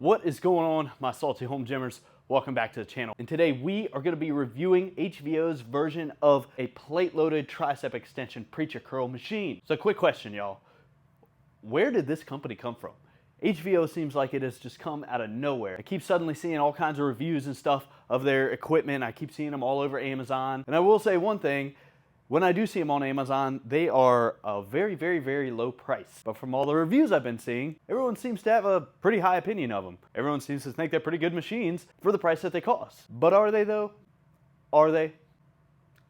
What is going on, my salty home gymmers? Welcome back to the channel. And today we are going to be reviewing HVO's version of a plate-loaded tricep extension preacher curl machine. So quick question, y'all. Where did this company come from? HVO seems like it has just come out of nowhere. I keep suddenly seeing all kinds of reviews and stuff of their equipment. I keep seeing them all over Amazon. And I will say one thing, when I do see them on Amazon, they are a very, very, very low price. But from all the reviews I've been seeing, everyone seems to have a pretty high opinion of them. Everyone seems to think they're pretty good machines for the price that they cost. But are they though? Are they?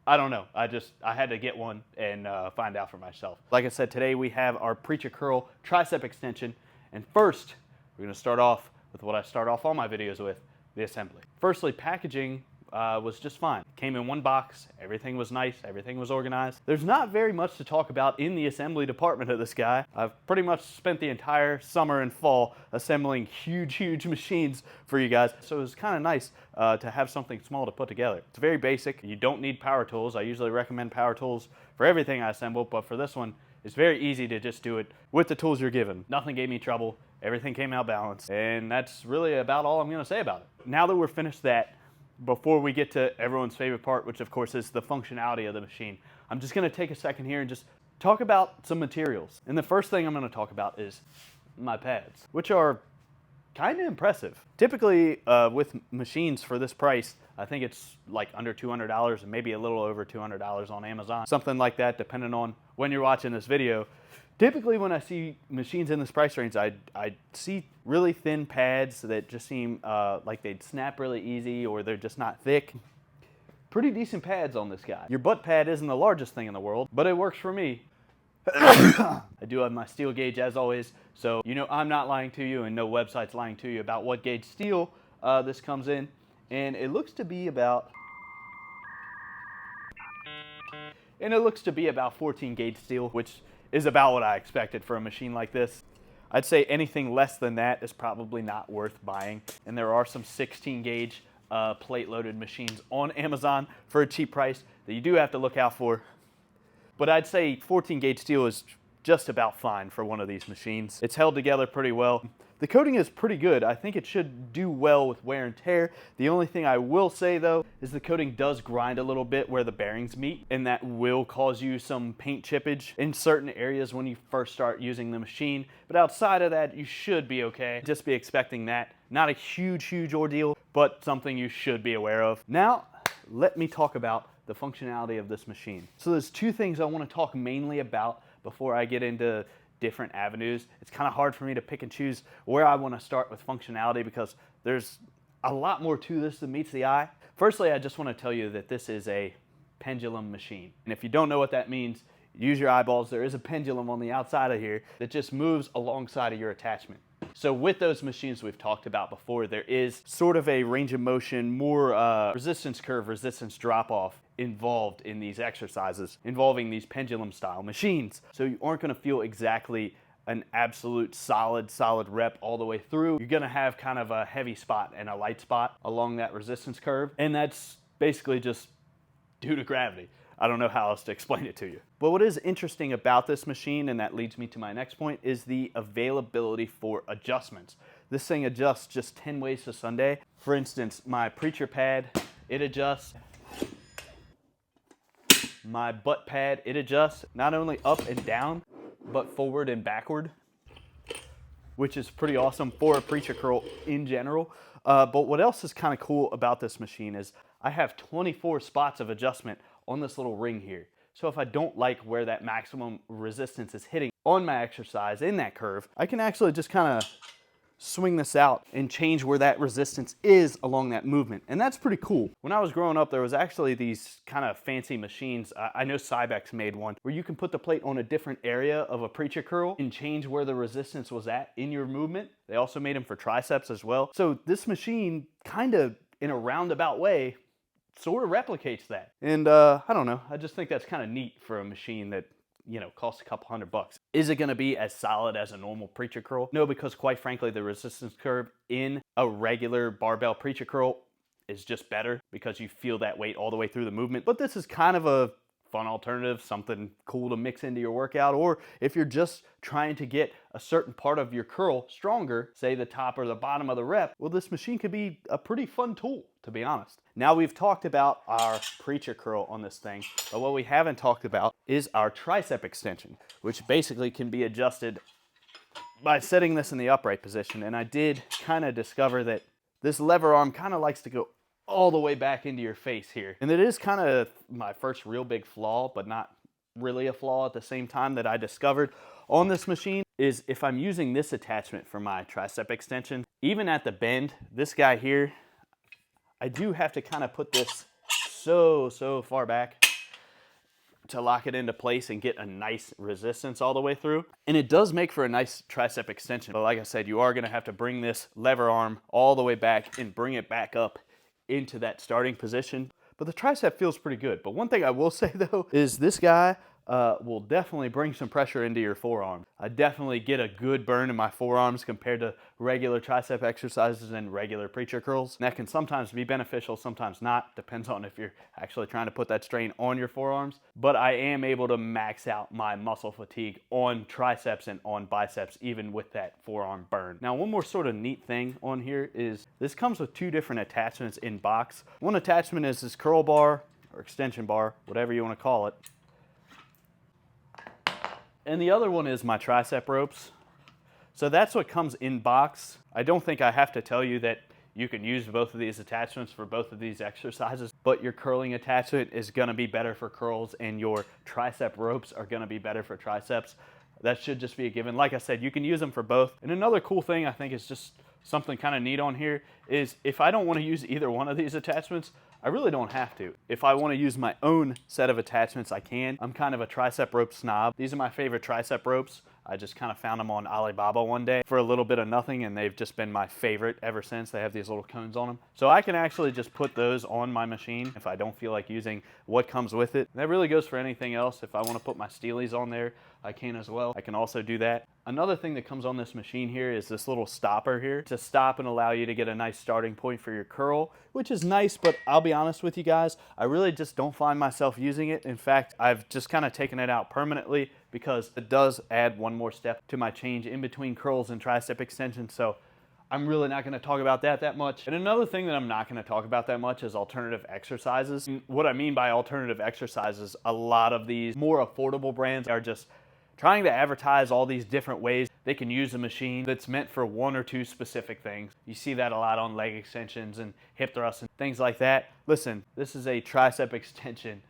I don't know. I had to get one and find out for myself. Like I said, today we have our preacher curl tricep extension. And first, we're gonna start off with what I start off all my videos with, the assembly. Firstly, packaging was just fine. Came in one box, everything was nice, everything was organized. There's not very much to talk about in the assembly department of this guy. I've pretty much spent the entire summer and fall assembling huge machines for you guys. So it was kind of nice to have something small to put together. It's very basic. You don't need power tools. I usually recommend power tools for everything I assemble, but for this one, it's very easy to just do it with the tools you're given. Nothing gave me trouble. Everything came out balanced. And that's really about all I'm gonna say about it. Now that we're finished that, before we get to everyone's favorite part, which of course is the functionality of the machine, I'm just gonna take a second here and just talk about some materials. And the first thing I'm gonna talk about is my pads, which are kind of impressive. Typically with machines for this price, I think it's like under $200 and maybe a little over $200 on Amazon. Something like that, depending on when you're watching this video. Typically when I see machines in this price range, I see really thin pads that just seem like they'd snap really easy or they're just not thick. Pretty decent pads on this guy. Your butt pad isn't the largest thing in the world, but it works for me. I do have my steel gauge as always, so you know I'm not lying to you and no website's lying to you about what gauge steel this comes in. And it looks to be about 14 gauge steel, which is about what I expected for a machine like this. I'd say anything less than that is probably not worth buying. And there are some 16 gauge plate loaded machines on Amazon for a cheap price that you do have to look out for. But I'd say 14 gauge steel is just about fine for one of these machines. It's held together pretty well. The coating is pretty good. I think it should do well with wear and tear. The only thing I will say though is the coating does grind a little bit where the bearings meet, and that will cause you some paint chippage in certain areas when you first start using the machine. But outside of that, you should be okay. Just be expecting that. Not a huge ordeal, but something you should be aware of. Now, let me talk about the functionality of this machine. So there's two things I want to talk mainly about before I get into different avenues. It's kind of hard for me to pick and choose where I want to start with functionality because there's a lot more to this than meets the eye. Firstly, I just want to tell you that this is a pendulum machine. And if you don't know what that means, use your eyeballs. There is a pendulum on the outside of here that just moves alongside of your attachment. So with those machines we've talked about before, there is sort of a range of motion, more resistance curve, resistance drop-off involved in these exercises involving these pendulum style machines. So you aren't gonna feel exactly an absolute solid rep all the way through. You're gonna have kind of a heavy spot and a light spot along that resistance curve. And that's basically just due to gravity. I don't know how else to explain it to you. But what is interesting about this machine, and that leads me to my next point, is the availability for adjustments. This thing adjusts just 10 ways to Sunday. For instance, my preacher pad, it adjusts. My butt pad, it adjusts not only up and down, but forward and backward, which is pretty awesome for a preacher curl in general. But what else is kind of cool about this machine is I have 24 spots of adjustment on this little ring here. So if I don't like where that maximum resistance is hitting on my exercise in that curve, I can actually just kind of swing this out and change where that resistance is along that movement. And that's pretty cool. When I was growing up, there was actually these kind of fancy machines. I know Cybex made one where you can put the plate on a different area of a preacher curl and change where the resistance was at in your movement. They also made them for triceps as well. So this machine kind of in a roundabout way sort of replicates that. And I don't know, I just think that's kind of neat for a machine that, you know, costs a couple $100. Is it gonna be as solid as a normal preacher curl? No, because quite frankly, the resistance curve in a regular barbell preacher curl is just better because you feel that weight all the way through the movement. But this is kind of a fun alternative, something cool to mix into your workout, or if you're just trying to get a certain part of your curl stronger, say the top or the bottom of the rep, well, this machine could be a pretty fun tool, to be honest. Now we've talked about our preacher curl on this thing, but what we haven't talked about is our tricep extension, which basically can be adjusted by setting this in the upright position. And I did kind of discover that this lever arm kind of likes to go all the way back into your face here. And it is kind of my first real big flaw, but not really a flaw at the same time, that I discovered on this machine, is if I'm using this attachment for my tricep extension, even at the bend, this guy here, I do have to kind of put this so far back to lock it into place and get a nice resistance all the way through. And it does make for a nice tricep extension. But like I said, you are gonna have to bring this lever arm all the way back and bring it back up into that starting position. But the tricep feels pretty good. But one thing I will say though, is this guy will definitely bring some pressure into your forearm. I definitely get a good burn in my forearms compared to regular tricep exercises and regular preacher curls. And that can sometimes be beneficial, sometimes not. Depends on if you're actually trying to put that strain on your forearms. But I am able to max out my muscle fatigue on triceps and on biceps, even with that forearm burn. Now, one more sort of neat thing on here is this comes with two different attachments in box. One attachment is this curl bar or extension bar, whatever you want to call it. And the other one is my tricep ropes. So that's what comes in box. I don't think I have to tell you that you can use both of these attachments for both of these exercises, but your curling attachment is gonna be better for curls and your tricep ropes are gonna be better for triceps. That should just be a given. Like I said, you can use them for both. And another cool thing I think is just something kind of neat on here is if I don't want to use either one of these attachments, I really don't have to. If I want to use my own set of attachments, I can. I'm kind of a tricep rope snob. These are my favorite tricep ropes. I just kind of found them on Alibaba one day for a little bit of nothing, and they've just been my favorite ever since. They have these little cones on them. So I can actually just put those on my machine if I don't feel like using what comes with it. And that really goes for anything else. If I want to put my Steelies on there, I can as well. I can also do that. Another thing that comes on this machine here is this little stopper here to stop and allow you to get a nice starting point for your curl, which is nice, but I'll be honest with you guys, I really just don't find myself using it. In fact, I've just kind of taken it out permanently because it does add one more step to my change in between curls and tricep extensions. So I'm really not going to talk about that much. And another thing that I'm not going to talk about that much is alternative exercises. And what I mean by alternative exercises, a lot of these more affordable brands are just trying to advertise all these different ways they can use a machine that's meant for one or two specific things. You see that a lot on leg extensions and hip thrusts and things like that. Listen, this is a tricep extension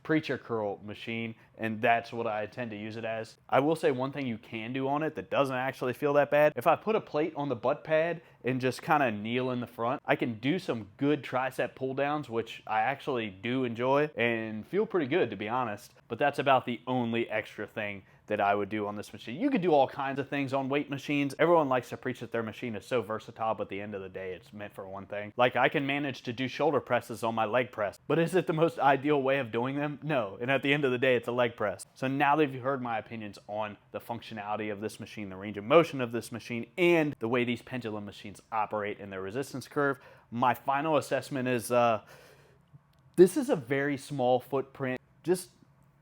preacher curl machine, and that's what I intend to use it as. I will say one thing you can do on it that doesn't actually feel that bad. If I put a plate on the butt pad and just kind of kneel in the front, I can do some good tricep pull downs, which I actually do enjoy and feel pretty good, to be honest. But that's about the only extra thing that I would do on this machine. You could do all kinds of things on weight machines. Everyone likes to preach that their machine is so versatile, but at the end of the day, it's meant for one thing. Like, I can manage to do shoulder presses on my leg press, but is it the most ideal way of doing them? No, and at the end of the day, it's a leg press. So now that you've heard my opinions on the functionality of this machine, the range of motion of this machine, and the way these pendulum machines operate in their resistance curve, my final assessment is this is a very small footprint, just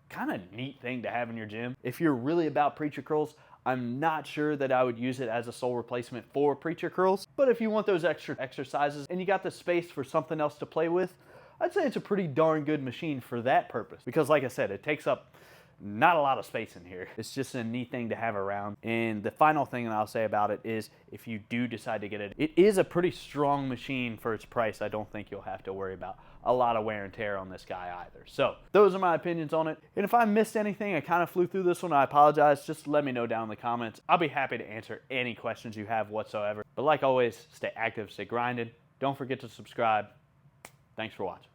kind of neat thing to have in your gym. If you're really about preacher curls, I'm not sure that I would use it as a sole replacement for preacher curls, but if you want those extra exercises and you got the space for something else to play with, I'd say it's a pretty darn good machine for that purpose. Because like I said, it takes up not a lot of space in here. It's just a neat thing to have around. And the final thing that I'll say about it is if you do decide to get it, it is a pretty strong machine for its price. I don't think you'll have to worry about a lot of wear and tear on this guy either. So those are my opinions on it. And if I missed anything, I kind of flew through this one, I apologize. Just let me know down in the comments. I'll be happy to answer any questions you have whatsoever. But like always, stay active, stay grinded. Don't forget to subscribe. Thanks for watching.